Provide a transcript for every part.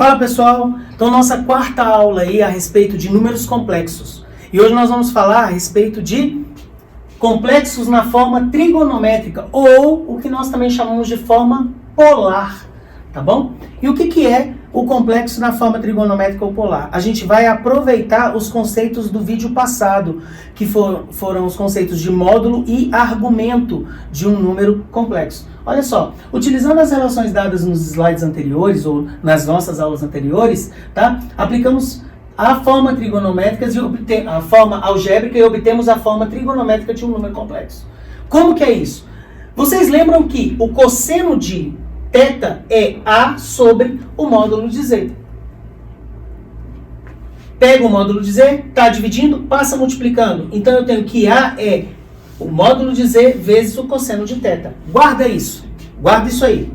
Fala pessoal, então nossa quarta aula aí a respeito de números complexos. E hoje nós vamos falar a respeito de complexos na forma trigonométrica, ou o que nós também chamamos de forma polar, tá bom? E o que é o complexo na forma trigonométrica ou polar? A gente vai aproveitar os conceitos do vídeo passado, que foram os conceitos de módulo e argumento de um número complexo. Olha só, utilizando as relações dadas nos slides anteriores, ou nas nossas aulas anteriores, tá? Aplicamos a forma trigonométrica e a forma algébrica e obtemos a forma trigonométrica de um número complexo. Como que é isso? Vocês lembram que o cosseno de θ é A sobre o módulo de Z. Pega o módulo de Z, está dividindo, passa multiplicando. Então eu tenho que A é o módulo de Z vezes o cosseno de θ. Guarda isso aí.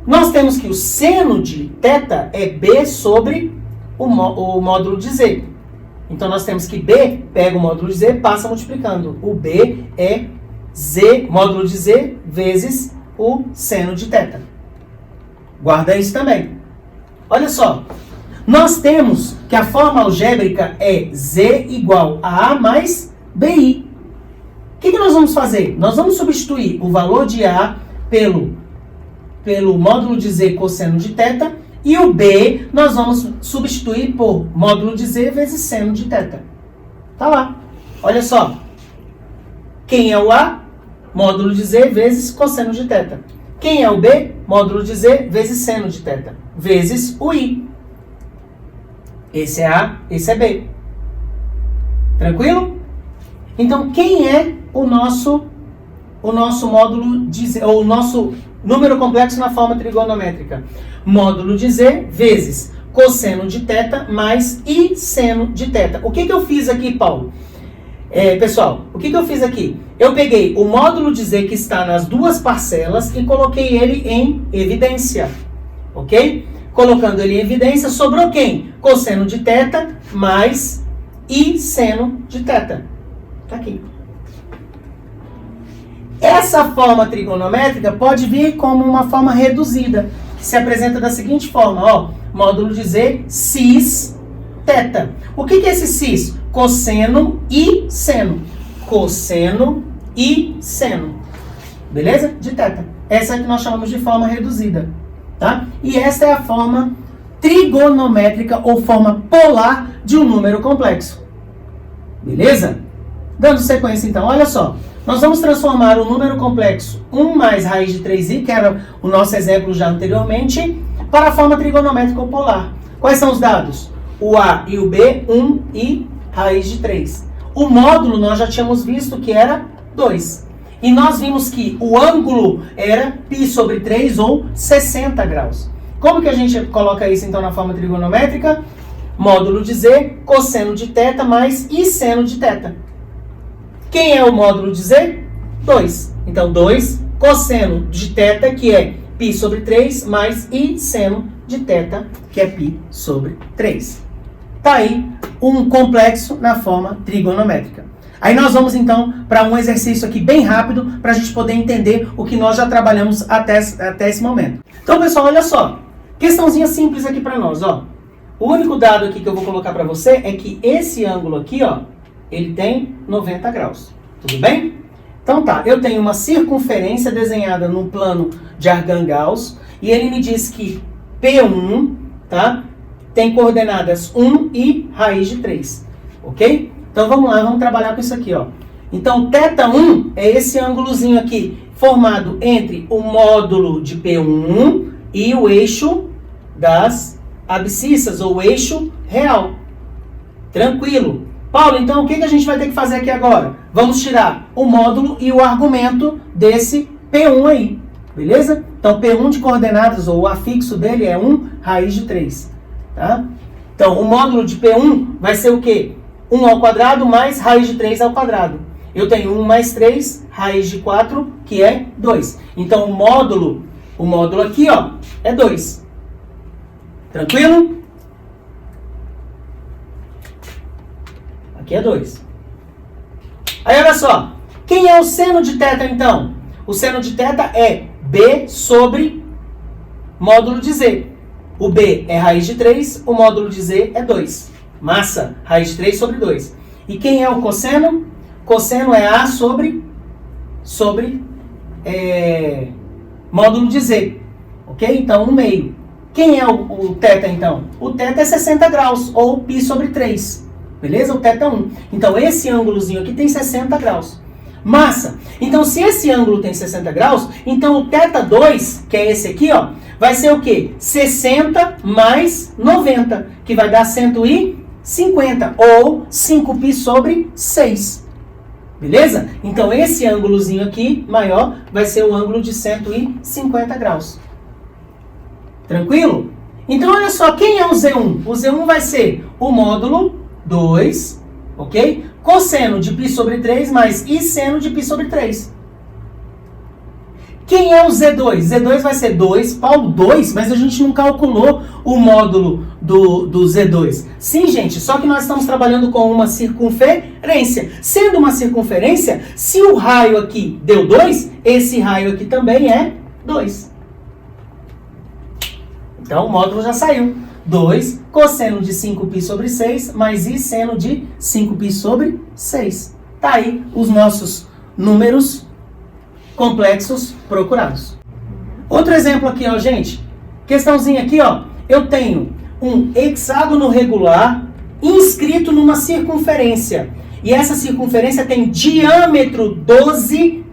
Nós temos que o seno de θ é B sobre o módulo de Z. Então nós temos que B pega o módulo de Z, passa multiplicando. O B é Z, módulo de Z, vezes o seno de θ. Guarda isso também. Olha só. Nós temos que a forma algébrica é Z igual a A mais BI. O que nós vamos fazer? Nós vamos substituir o valor de A pelo módulo de Z cosseno de θ, e o B nós vamos substituir por módulo de Z vezes seno de θ. Tá lá. Olha só. Quem é o A? Módulo de Z vezes cosseno de θ. Quem é o B? Módulo de Z vezes seno de θ. Vezes o I. Esse é A, esse é B. Tranquilo? Então, quem é o nosso módulo de Z, ou o nosso número complexo na forma trigonométrica? Módulo de Z vezes cosseno de θ mais I seno de θ. O que eu fiz aqui, Paulo? Pessoal, o que eu fiz aqui? Eu peguei o módulo de Z que está nas duas parcelas e coloquei ele em evidência. Ok? Colocando ele em evidência, sobrou quem? Cosseno de θ mais I seno de θ. Tá aqui. Essa forma trigonométrica pode vir como uma forma reduzida, que se apresenta da seguinte forma, ó, módulo de Z, cis, θ. O que é esse cis? Cosseno e seno. Cosseno e seno. Beleza? De θ. Essa é que nós chamamos de forma reduzida, tá? E essa é a forma trigonométrica ou forma polar de um número complexo. Beleza? Dando sequência então, olha só. Nós vamos transformar o número complexo 1 mais raiz de 3i, que era o nosso exemplo já anteriormente, para a forma trigonométrica ou polar. Quais são os dados? O A e o B, 1 e raiz de 3. O módulo nós já tínhamos visto que era 2. E nós vimos que o ângulo era π sobre 3 ou 60 graus. Como que a gente coloca isso então na forma trigonométrica? Módulo de Z, cosseno de θ mais I seno de θ. Quem é o módulo de Z? 2. Então, 2 cosseno de θ, que é π sobre 3, mais I seno de θ, que é π sobre 3. Tá aí um complexo na forma trigonométrica. Aí nós vamos, então, para um exercício aqui bem rápido, para a gente poder entender o que nós já trabalhamos até esse momento. Então, pessoal, olha só. Questãozinha simples aqui para nós, ó. O único dado aqui que eu vou colocar para você é que esse ângulo aqui, ó, ele tem 90 graus. Tudo bem? Então tá, eu tenho uma circunferência desenhada no plano de Argand-Gauss e ele me diz que P1, tá, tem coordenadas 1 e raiz de 3. Ok? Então vamos lá, vamos trabalhar com isso aqui, ó. Então θ1 é esse ângulozinho aqui, formado entre o módulo de P1 e o eixo das abscissas, ou eixo real. Tranquilo. Paulo, então o que a gente vai ter que fazer aqui agora? Vamos tirar o módulo e o argumento desse P1 aí, beleza? Então P1 de coordenadas, ou o afixo dele é 1 raiz de 3, tá? Então o módulo de P1 vai ser o quê? 1 ao quadrado mais raiz de 3 ao quadrado. Eu tenho 1 mais 3, raiz de 4, que é 2. Então o módulo aqui, ó, é 2. Tranquilo? Aqui é 2. Aí, olha só. Quem é o seno de θ, então? O seno de θ é B sobre módulo de Z. O B é raiz de 3, o módulo de Z é 2. Massa, raiz de 3 sobre 2. E quem é o cosseno? Cosseno é A sobre módulo de Z. Ok? Então, 1/2. Quem é o θ, então? O θ é 60 graus, ou π sobre 3. Beleza? O θ é 1. Então, esse ângulozinho aqui tem 60 graus. Massa. Então, se esse ângulo tem 60 graus, então o θ2, que é esse aqui, ó, vai ser o quê? 60 mais 90, que vai dar 150, ou 5π sobre 6. Beleza? Então, esse ângulozinho aqui, maior, vai ser o ângulo de 150 graus. Tranquilo? Então, olha só, quem é o Z1? O Z1 vai ser o módulo 2, ok? Cosseno de π sobre 3 mais I seno de π sobre 3. Quem é o Z2? Z2 vai ser 2, Paulo, 2, mas a gente não calculou o módulo do Z2. Sim, gente, só que nós estamos trabalhando com uma circunferência. Sendo uma circunferência, se o raio aqui deu 2, esse raio aqui também é 2. Então, o módulo já saiu. 2 cosseno de 5π sobre 6 mais I seno de 5π sobre 6. Tá aí os nossos números complexos procurados. Outro exemplo aqui, ó, gente. Questãozinha aqui, ó. Eu tenho um hexágono regular inscrito numa circunferência. E essa circunferência tem diâmetro 12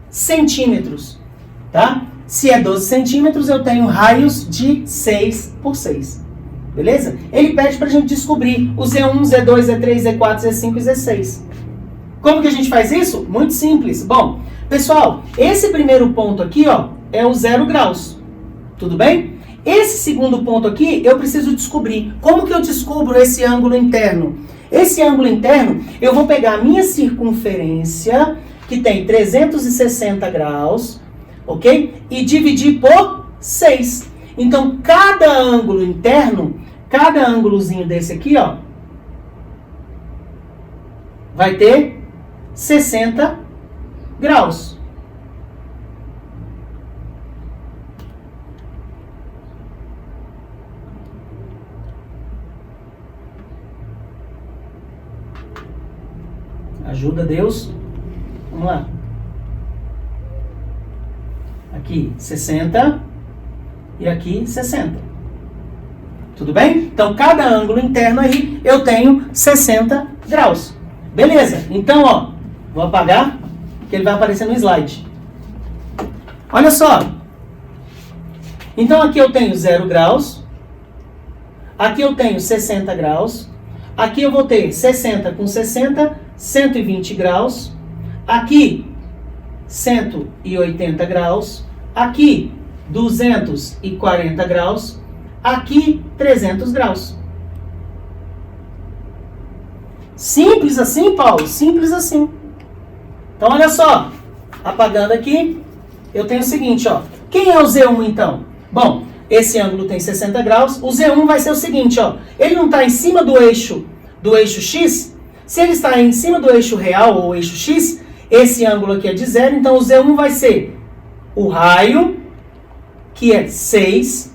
centímetros. Tá? Se é 12 centímetros, eu tenho raios de 6 por 6. Beleza? Ele pede pra gente descobrir o Z1, Z2, Z3, Z4, Z5 e Z6. Como que a gente faz isso? Muito simples. Bom, pessoal, esse primeiro ponto aqui, ó, é o 0 graus. Tudo bem? Esse segundo ponto aqui, eu preciso descobrir. Como que eu descubro esse ângulo interno? Esse ângulo interno, eu vou pegar a minha circunferência, que tem 360 graus, ok? E dividir por 6. Então, cada ângulo interno, cada ângulozinho desse aqui, ó, vai ter 60 graus. Ajuda Deus. Vamos lá. Aqui, 60. E aqui, 60. Tudo bem? Então, cada ângulo interno aí, eu tenho 60 graus. Beleza. Então, ó, vou apagar, que ele vai aparecer no slide. Olha só. Então, aqui eu tenho 0 graus. Aqui eu tenho 60 graus. Aqui eu vou ter 60 com 60, 120 graus. Aqui, 180 graus. Aqui, 240 graus. Aqui, 300 graus. Simples assim, Paulo? Simples assim. Então, olha só. Apagando aqui, eu tenho o seguinte, ó. Quem é o Z1, então? Bom, esse ângulo tem 60 graus. O Z1 vai ser o seguinte, ó. Ele não está em cima do eixo X? Se ele está em cima do eixo real ou eixo X, esse ângulo aqui é de 0. Então, o Z1 vai ser o raio, que é 6.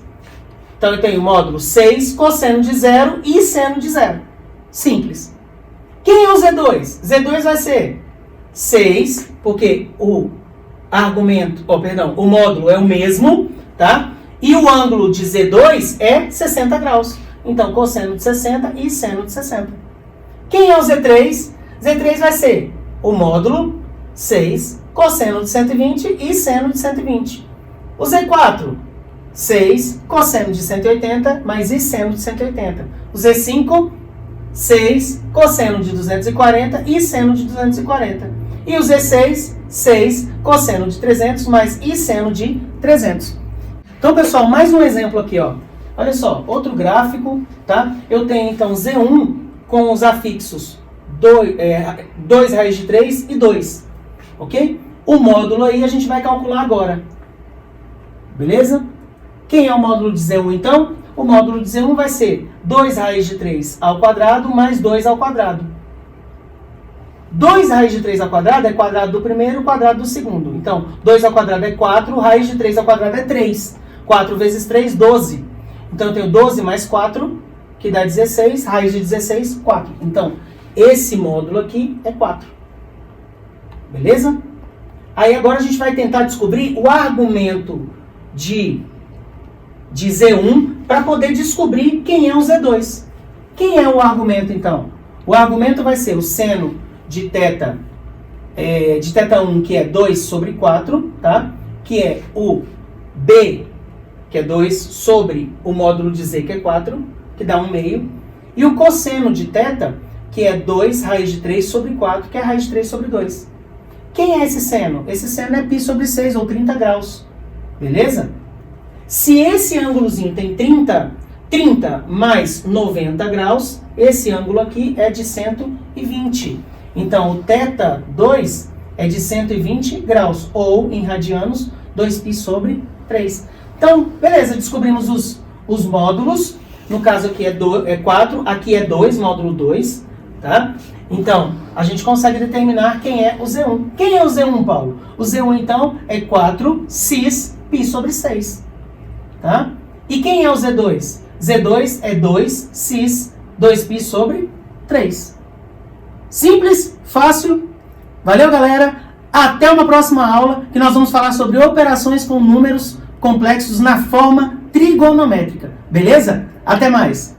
Então, eu tenho o módulo 6, cosseno de 0 e seno de 0. Simples. Quem é o Z2? Z2 vai ser 6, porque o módulo é o mesmo, tá? E o ângulo de Z2 é 60 graus. Então, cosseno de 60 e seno de 60. Quem é o Z3? Z3 vai ser o módulo 6, cosseno de 120 e seno de 120. O Z4, 6, cosseno de 180, mais e seno de 180. O Z5, 6, cosseno de 240 e seno de 240. E o Z6, 6, cosseno de 300, mais e seno de 300. Então, pessoal, mais um exemplo aqui, ó. Olha só, outro gráfico, tá? Eu tenho, então, Z1 com os afixos 2 raiz de 3 e 2, ok? O módulo aí a gente vai calcular agora. Beleza? Quem é o módulo de Z1, então? O módulo de Z1 vai ser 2 raiz de 3 ao quadrado mais 2 ao quadrado. 2 raiz de 3 ao quadrado é quadrado do primeiro, quadrado do segundo. Então, 2 ao quadrado é 4, raiz de 3 ao quadrado é 3. 4 vezes 3, 12. Então, eu tenho 12 mais 4, que dá 16, raiz de 16, 4. Então, esse módulo aqui é 4. Beleza? Aí, agora a gente vai tentar descobrir o argumento de Z1 para poder descobrir quem é o Z2. Quem é o argumento, então? O argumento vai ser o seno de θ 1, que é 2 sobre 4, tá? Que é o B, que é 2, sobre o módulo de Z, que é 4, que dá 1/2. E o cosseno de θ, que é 2 raiz de 3 sobre 4, que é raiz de 3 sobre 2. Quem é esse seno? Esse seno é π sobre 6, ou 30 graus. Beleza? Se esse ângulozinho tem 30 mais 90 graus, esse ângulo aqui é de 120. Então, o θ2 é de 120 graus, ou, em radianos, 2π sobre 3. Então, beleza, descobrimos os módulos. No caso aqui é 4, aqui é 2, módulo 2, tá? Então, a gente consegue determinar quem é o Z1. Quem é o Z1, Paulo? O Z1, então, é 4 cis π sobre 6, tá? E quem é o Z2? Z2 é 2 cis 2π sobre 3. Simples, fácil. Valeu, galera. Até uma próxima aula, que nós vamos falar sobre operações com números complexos na forma trigonométrica. Beleza? Até mais!